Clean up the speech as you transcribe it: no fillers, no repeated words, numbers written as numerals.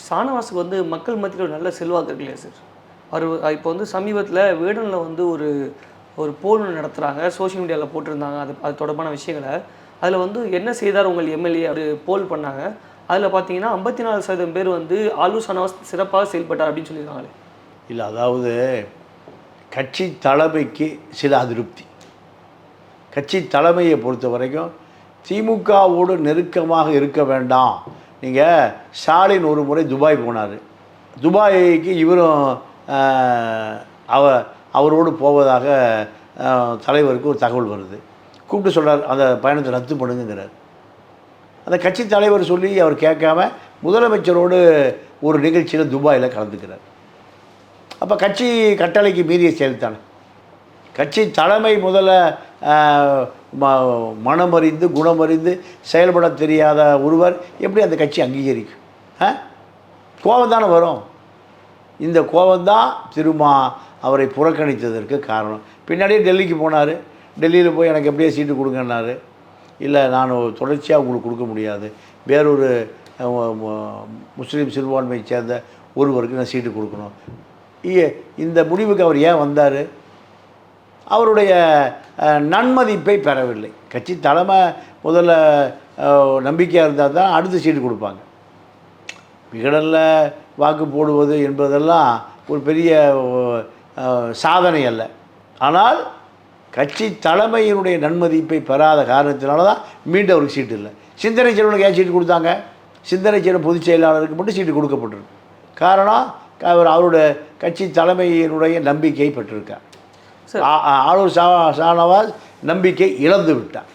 ஷானவாஸுக்கு வந்து மக்கள் மத்தியில் ஒரு நல்ல செல்வாக்கு இருக்கு இல்லையா சார்? அவர் இப்போ வந்து சமீபத்தில் வேடனில் வந்து ஒரு ஒரு போல் நடத்துகிறாங்க, சோஷியல் மீடியாவில் போட்டிருந்தாங்க அது தொடர்பான விஷயங்களை. அதில் வந்து என்ன செய்தார் உங்கள் எம்எல்ஏ ஒரு போல் பண்ணாங்க. அதில் பார்த்தீங்கன்னா 54% பேர் வந்து ஆலூர் ஷானவாஸ் சிறப்பாக செயல்பட்டார் அப்படின்னு சொல்லியிருக்காங்களே. இல்லை, அதாவது கட்சி தலைமைக்கு சில அதிருப்தி. கட்சி தலைமையை பொறுத்த வரைக்கும் திமுகவோடு நெருக்கமாக இருக்க வேண்டாம். நீங்கள் ஸ்டாலின் ஒரு முறை துபாய் போனார். துபாய்க்கு இவரும் அவரோடு போவதாக தலைவருக்கு ஒரு தகவல் வருது. கூப்பிட்டு சொல்கிறார், அந்த பயணத்தை ரத்து பண்ணுங்கிறார். அந்த கட்சி தலைவர் சொல்லி அவர் கேட்காம முதலமைச்சரோடு ஒரு நிகழ்ச்சியில் துபாயில் கலந்துக்கிறார். அப்போ கட்சி கட்டளைக்கு மீறிய செயல்தானே. கட்சி தலைமை முதல்ல மனமறிந்து குணமறிந்து செயல்பட தெரியாத ஒருவர் எப்படி அந்த கட்சி அங்கீகரிக்கும்? கோபம் தானே வரும். இந்த கோபம்தான் திரும்ப அவரை புறக்கணித்ததற்கு காரணம். பின்னாடியே டெல்லிக்கு போனார். டெல்லியில் போய் எனக்கு எப்படியே சீட்டு கொடுங்கன்னாரு. இல்லை, நான் தொடர்ச்சியாக உங்களுக்கு கொடுக்க முடியாது, வேறொரு முஸ்லீம் சிறுபான்மையை சேர்ந்த ஒருவருக்கு நான் சீட்டு கொடுக்கணும். இந்த முடிவுக்கு அவர் ஏன் வந்தார்? அவருடைய நன்மதிப்பை பெறவில்லை. கட்சி தலைமை முதல்ல நம்பிக்கையாக இருந்தால் தான் அடுத்த சீட்டு கொடுப்பாங்க. விகடனில் வாக்கு போடுவது என்பதெல்லாம் ஒரு பெரிய சாதனை அல்ல. ஆனால் கட்சி தலைமையினுடைய நன்மதிப்பை பெறாத காரணத்தினால தான் மீண்டும் அவருக்கு சீட்டு இல்லை. சிந்தனை செல்வனுக்கு ஏன் சீட்டு கொடுத்தாங்க? சிந்தனை செல்வன் பொதுச் செயலாளருக்கு மட்டும் சீட்டு கொடுக்கப்பட்டிருக்கு. காரணம், அவருடைய கட்சி தலைமையினுடைய நம்பிக்கையை பெற்றிருக்கார். ஆலூர் ஷானவாஸ் நம்பிக்கை இழந்து விட்டார்.